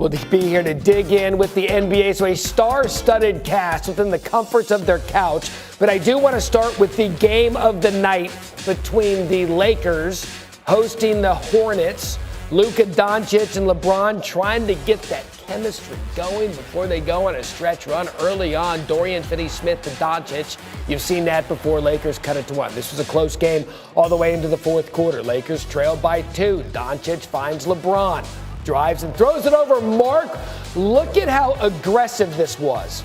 We'll be here to dig in with the NBA, so a star-studded cast within the comforts of their couch. But I do want to start with the game of the night between the Lakers hosting the Hornets. Luka Doncic and LeBron trying to get that chemistry going before they go on a stretch run early on. Dorian Finney-Smith to Doncic. You've seen that before. Lakers cut it to 1. This was a close game all the way into the fourth quarter. Lakers trailed by 2. Doncic finds LeBron. Drives and throws it over Mark. Look at how aggressive this was.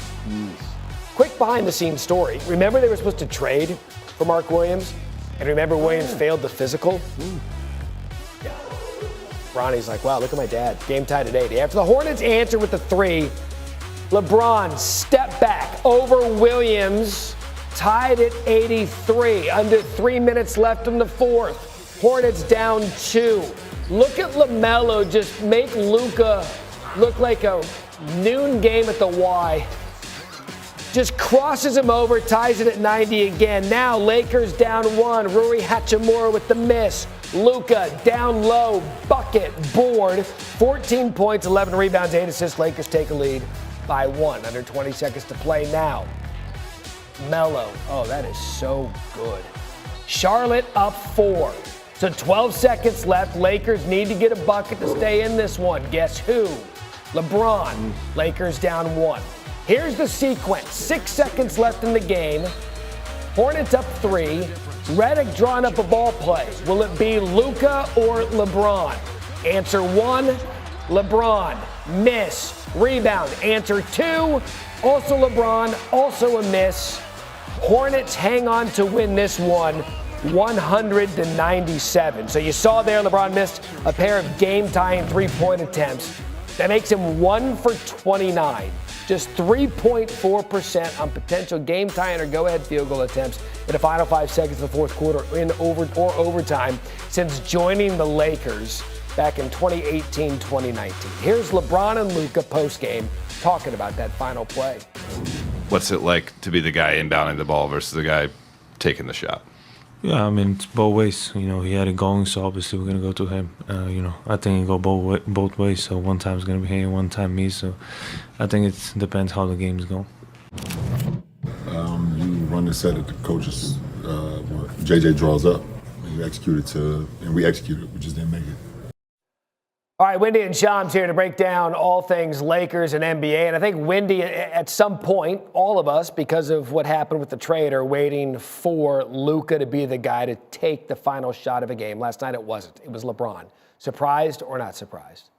Quick behind-the-scenes story. Remember they were supposed to trade for Mark Williams? And remember Williams failed the physical? Yeah. Ronnie's like, wow, look at my dad. Game tied at 80. After the Hornets answer with the 3, LeBron step back over Williams, tied at 83. Under 3 minutes left in the fourth. Hornets down 2. Look at LaMelo just make Luka look like a noon game at the Y. Just crosses him over, ties it at 90 again. Now Lakers down 1. Rui Hachimura with the miss. Luka down low, bucket, board. 14 points, 11 rebounds, 8 assists. Lakers take a lead by 1. Under 20 seconds to play now. Melo. Oh, that is so good. Charlotte up 4. So 12 seconds left. Lakers need to get a bucket to stay in this one. Guess who? LeBron. Lakers down 1. Here's the sequence. 6 seconds left in the game. Hornets up 3. Redick drawing up a ball play. Will it be Luka or LeBron? Answer 1, LeBron. Miss. Rebound. Answer 2, also LeBron. Also a miss. Hornets hang on to win this one. 100-97. So you saw there LeBron missed a pair of game-tying three-point attempts. That makes him 1 for 29. Just 3.4% on potential game-tying or go-ahead field goal attempts in the final 5 seconds of the fourth quarter or overtime since joining the Lakers back in 2018-2019. Here's LeBron and Luka postgame talking about that final play. What's it like to be the guy inbounding the ball versus the guy taking the shot? Yeah, I mean, it's both ways. You know, he had it going, so obviously we're going to go to him. I think it go both ways. So one time it's going to be him, one time me. So I think it depends how the games go. You run the set that the coaches, JJ draws up. You execute it and we executed. We just didn't make it. All right, Wendy and Shams here to break down all things Lakers and NBA. And I think Wendy, at some point, all of us, because of what happened with the trade, are waiting for Luka to be the guy to take the final shot of a game. Last night it wasn't. It was LeBron. Surprised or not surprised?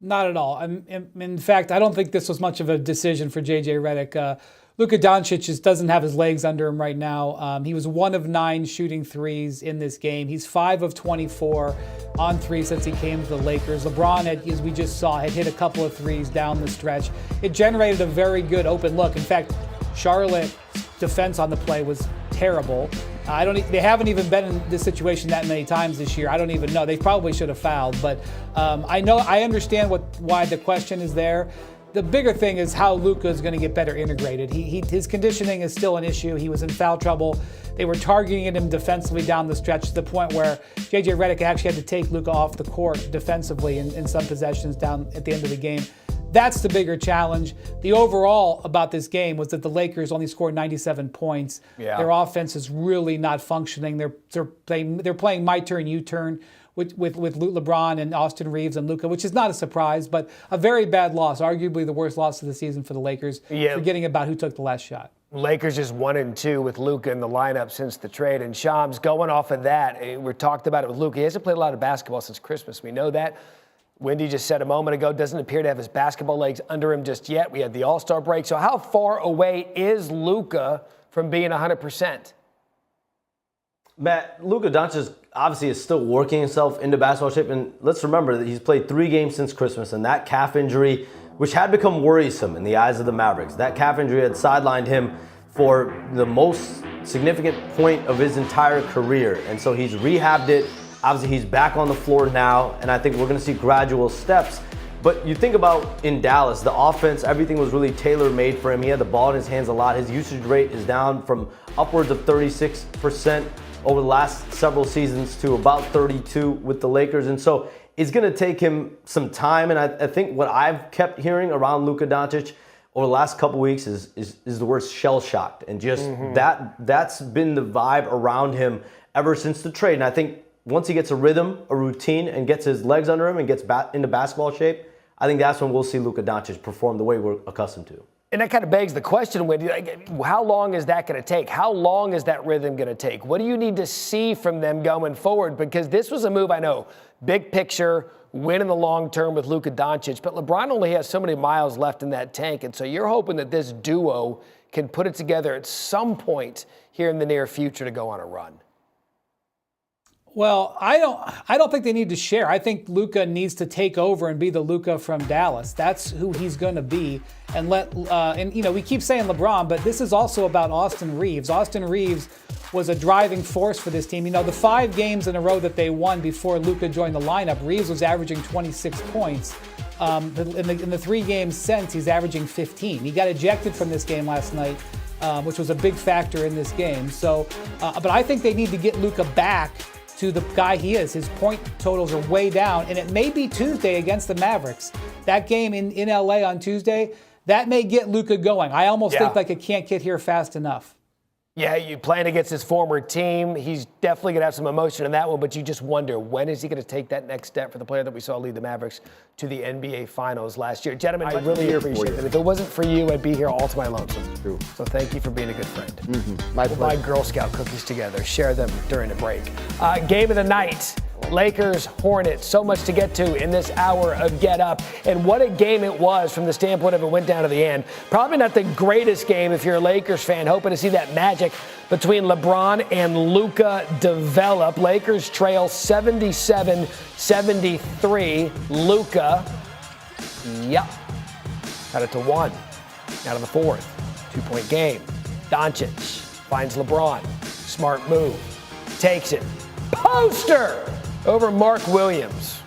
Not at all. In fact, I don't think this was much of a decision for J.J. Redick. Luka Doncic just doesn't have his legs under him right now. He was 1 of 9 shooting threes in this game. He's 5 of 24 on 3 since he came to the Lakers. LeBron, as we just saw, had hit a couple of threes down the stretch. It generated a very good open look. In fact, Charlotte's defense on the play was terrible. They haven't even been in this situation that many times this year. I don't even know. They probably should have fouled. But I understand why the question is there. The bigger thing is how Luka is going to get better integrated. His conditioning is still an issue. He was in foul trouble. They were targeting him defensively down the stretch to the point where J.J. Redick actually had to take Luka off the court defensively in some possessions down at the end of the game. That's the bigger challenge. The overall about this game was that the Lakers only scored 97 points. Yeah. Their offense is really not functioning. They're playing my turn, you turn. With LeBron and Austin Reeves and Luka, which is not a surprise, but a very bad loss, arguably the worst loss of the season for the Lakers, forgetting about who took the last shot. Lakers just 1-2 with Luka in the lineup since the trade. And Shams, going off of that, we talked about it with Luka. He hasn't played a lot of basketball since Christmas. We know that. Wendy just said a moment ago, doesn't appear to have his basketball legs under him just yet. We had the All-Star break. So how far away is Luka from being 100%? Matt, Luka Doncic obviously is still working himself into basketball shape. And let's remember that he's played 3 games since Christmas, and that calf injury, which had become worrisome in the eyes of the Mavericks, that calf injury had sidelined him for the most significant point of his entire career. And so he's rehabbed it. Obviously, he's back on the floor now, and I think we're going to see gradual steps. But you think about in Dallas, the offense, everything was really tailor-made for him. He had the ball in his hands a lot. His usage rate is down from upwards of 36% over the last several seasons to about 32% with the Lakers. And so it's going to take him some time. And I think what I've kept hearing around Luka Doncic over the last couple weeks is the word shell-shocked. And just that's been the vibe around him ever since the trade. And I think once he gets a rhythm, a routine, and gets his legs under him and gets into basketball shape, I think that's when we'll see Luka Doncic perform the way we're accustomed to. And that kind of begs the question, Wendy, how long is that going to take? How long is that rhythm going to take? What do you need to see from them going forward? Because this was a move, I know, big picture, win in the long term with Luka Doncic, but LeBron only has so many miles left in that tank, and so you're hoping that this duo can put it together at some point here in the near future to go on a run. Well, I don't think they need to share. I think Luka needs to take over and be the Luka from Dallas. That's who he's going to be. And we keep saying LeBron, but this is also about Austin Reeves. Austin Reeves was a driving force for this team. You know, the 5 games in a row that they won before Luka joined the lineup, Reeves was averaging 26 points. In the 3 games since, he's averaging 15. He got ejected from this game last night, which was a big factor in this game. So, but I think they need to get Luka back to the guy he is. His point totals are way down, and it may be Tuesday against the Mavericks. That game in LA on Tuesday, that may get Luka going. I almost think like it can't get here fast enough. Yeah, you playing against his former team. He's definitely going to have some emotion in that one, but you just wonder, when is he going to take that next step for the player that we saw lead the Mavericks to the NBA Finals last year? Gentlemen, I really appreciate it. If it wasn't for you, I'd be here all to my lonesome. True. So thank you for being a good friend. We'll buy Girl Scout cookies together. Share them during the break. Game of the night. Lakers, Hornets, so much to get to in this hour of Get Up. And what a game it was from the standpoint of it went down to the end. Probably not the greatest game if you're a Lakers fan, hoping to see that magic between LeBron and Luka develop. Lakers trail 77-73. Luka, got it to 1 out of the 4th. 2-point game. Doncic finds LeBron. Smart move. Takes it. Poster over Mark Williams.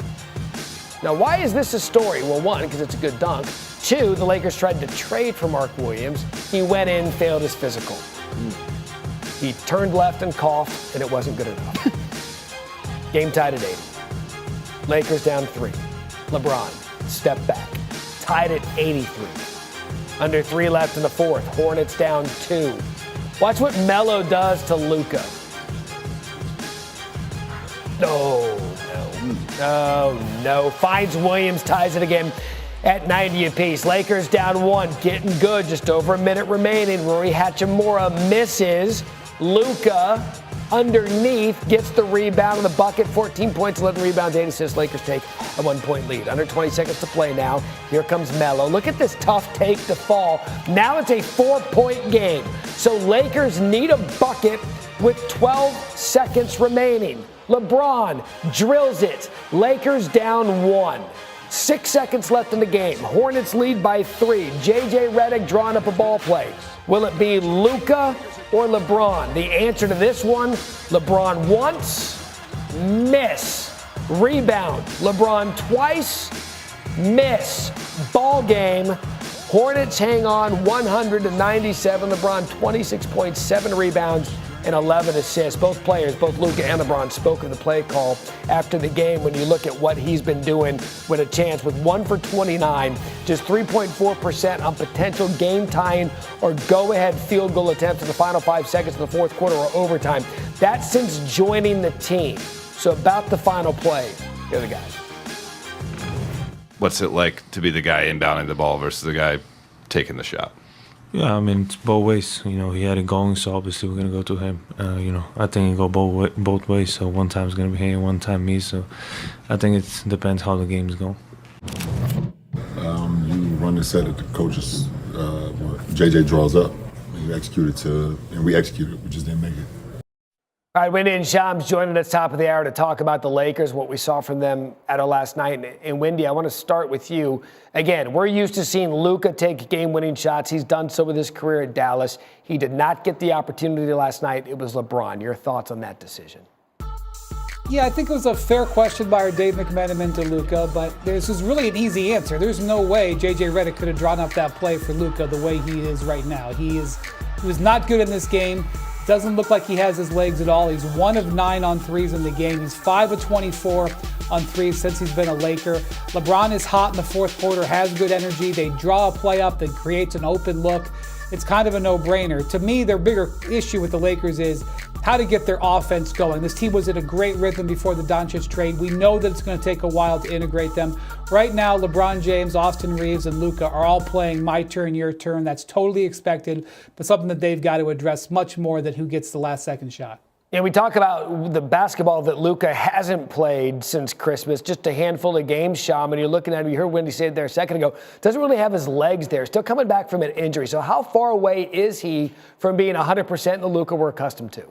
Now, why is this a story? Well, 1, because it's a good dunk. 2, the Lakers tried to trade for Mark Williams. He went in, failed his physical. He turned left and coughed, and it wasn't good enough. Game tied at 80. Lakers down 3. LeBron, step back. Tied at 83. Under 3 left in the 4th. Hornets down 2. Watch what Melo does to Luka. No. Finds Williams, ties it again at 90 apiece. Lakers down 1, getting good, just over a minute remaining. Rory Hachimura misses. Luka underneath gets the rebound in the bucket. 14 points, 11 rebounds, 8 assists. Lakers take a 1-point lead. Under 20 seconds to play now. Here comes Melo. Look at this tough take to fall. Now it's a 4-point game. So Lakers need a bucket with 12 seconds remaining. LeBron drills it. Lakers down 1. 6 seconds left in the game. Hornets lead by 3. J.J. Redick drawing up a ball play. Will it be Luka or LeBron? The answer to this one, LeBron once, miss. Rebound. LeBron twice, miss. Ball game. Hornets hang on 100-97. LeBron 26 points, 7 rebounds, and 11 assists. Both players, both Luka and LeBron, spoke of the play call after the game when you look at what he's been doing with a chance with 1 for 29, just 3.4% on potential game-tying or go-ahead field goal attempts in the final 5 seconds of the 4th quarter or overtime. That's since joining the team. So about the final play, here are the guys. What's it like to be the guy inbounding the ball versus the guy taking the shot? Yeah, I mean, it's both ways. You know, he had it going, so obviously we're going to go to him. I think it go both ways. So one time it's going to be him, one time me. So I think it depends how the games go. You run the set that the coaches, JJ draws up. And we executed, we just didn't make it. All right, Wendy and Shams joining us top of the hour to talk about the Lakers, what we saw from them at our last night. And Wendy, I want to start with you. Again, we're used to seeing Luka take game-winning shots. He's done so with his career at Dallas. He did not get the opportunity last night. It was LeBron. Your thoughts on that decision? Yeah, I think it was a fair question by our Dave McMenamin to Luka, but this is really an easy answer. There's no way J.J. Redick could have drawn up that play for Luka the way he is right now. He was not good in this game. Doesn't look like he has his legs at all. He's 1 of 9 on threes in the game. He's 5 of 24 on threes since he's been a Laker. LeBron is hot in the fourth quarter, has good energy. They draw a play up that creates an open look. It's kind of a no-brainer. To me, their bigger issue with the Lakers is how to get their offense going. This team was in a great rhythm before the Doncic trade. We know that it's going to take a while to integrate them. Right now, LeBron James, Austin Reeves, and Luka are all playing my turn, your turn. That's totally expected, but something that they've got to address much more than who gets the last second shot. Yeah, we talk about the basketball that Luka hasn't played since Christmas, just a handful of games, Sham, and you're looking at him, you heard Wendy say it there a second ago, doesn't really have his legs there, still coming back from an injury. So how far away is he from being 100% the Luka we're accustomed to?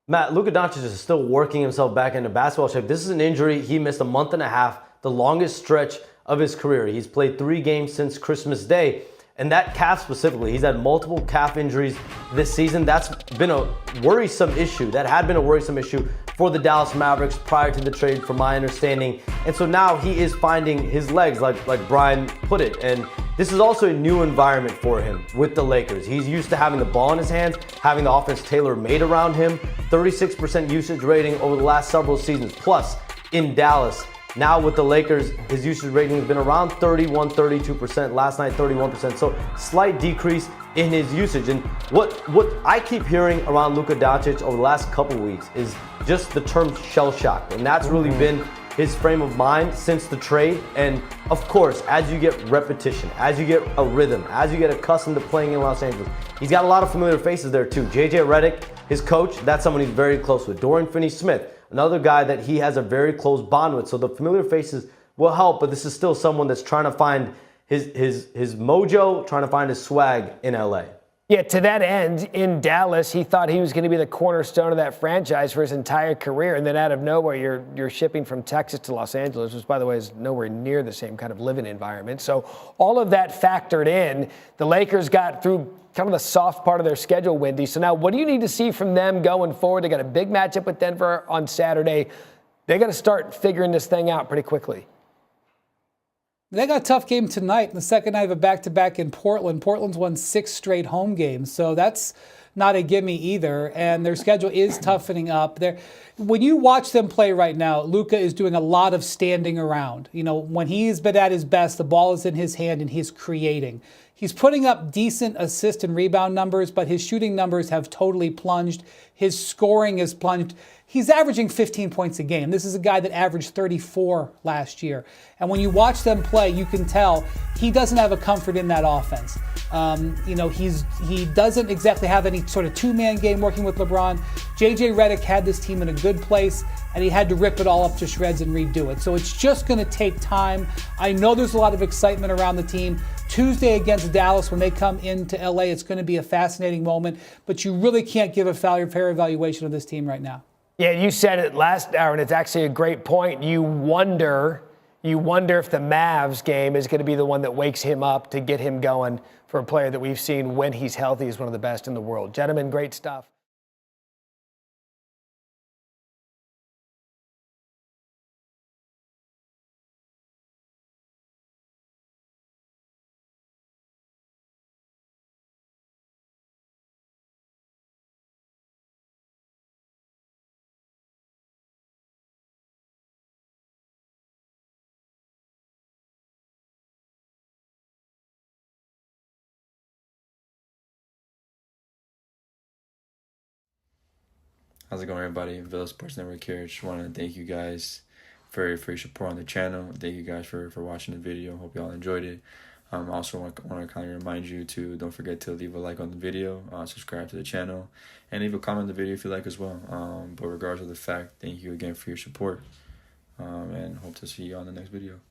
Matt, Luka Doncic is still working himself back into basketball shape. This is an injury. He missed a month and a half, the longest stretch of his career. He's played 3 games since Christmas Day. And that calf specifically, he's had multiple calf injuries this season. That's been a worrisome issue. That had been a worrisome issue for the Dallas Mavericks prior to the trade, from my understanding. And so now he is finding his legs, like Brian put it. And this is also a new environment for him with the Lakers. He's used to having the ball in his hands, having the offense tailor-made around him. 36% usage rating over the last several seasons, plus in Dallas. Now with the Lakers, his usage rating has been around 31, 32%. Last night, 31%. So slight decrease in his usage. And what I keep hearing around Luka Doncic over the last couple weeks is just the term shell shock. And that's really been his frame of mind since the trade. And of course, as you get repetition, as you get a rhythm, as you get accustomed to playing in Los Angeles, he's got a lot of familiar faces there too. JJ Redick, his coach, that's someone he's very close with. Dorian Finney-Smith, another guy that he has a very close bond with. So the familiar faces will help, but this is still someone that's trying to find his mojo, trying to find his swag in LA. Yeah, to that end, in Dallas, he thought he was going to be the cornerstone of that franchise for his entire career. And then out of nowhere, you're shipping from Texas to Los Angeles, which, by the way, is nowhere near the same kind of living environment. So all of that factored in, the Lakers got through kind of the soft part of their schedule, Wendy. So now what do you need to see from them going forward? They got a big matchup with Denver on Saturday. They got to start figuring this thing out pretty quickly. They got a tough game tonight in the second night of a back-to-back in Portland. Portland's won 6 straight home games, so that's not a gimme either. And their schedule is toughening up. When you watch them play right now, Luka is doing a lot of standing around. You know, when he's been at his best, the ball is in his hand and he's creating. He's putting up decent assist and rebound numbers, but his shooting numbers have totally plunged. His scoring has plunged. He's averaging 15 points a game. This is a guy that averaged 34 last year. And when you watch them play, you can tell he doesn't have a comfort in that offense. He doesn't exactly have any sort of two-man game working with LeBron. JJ Redick had this team in a good place, and he had to rip it all up to shreds and redo it. So it's just going to take time. I know there's a lot of excitement around the team. Tuesday against Dallas, when they come into LA, it's going to be a fascinating moment, but you really can't give a fair evaluation of this team right now. Yeah, you said it last hour, and it's actually a great point. You wonder if the Mavs game is going to be the one that wakes him up to get him going for a player that we've seen when he's healthy is one of the best in the world. Gentlemen, great stuff. How's it going, everybody? Villa Sports Network here. Just want to thank you guys for your support on the channel. Thank you guys for watching the video. Hope you all enjoyed it. Also want to kind of remind you to don't forget to leave a like on the video, subscribe to the channel, and leave a comment on the video if you like as well. But regardless of the fact, thank you again for your support, and hope to see you on the next video.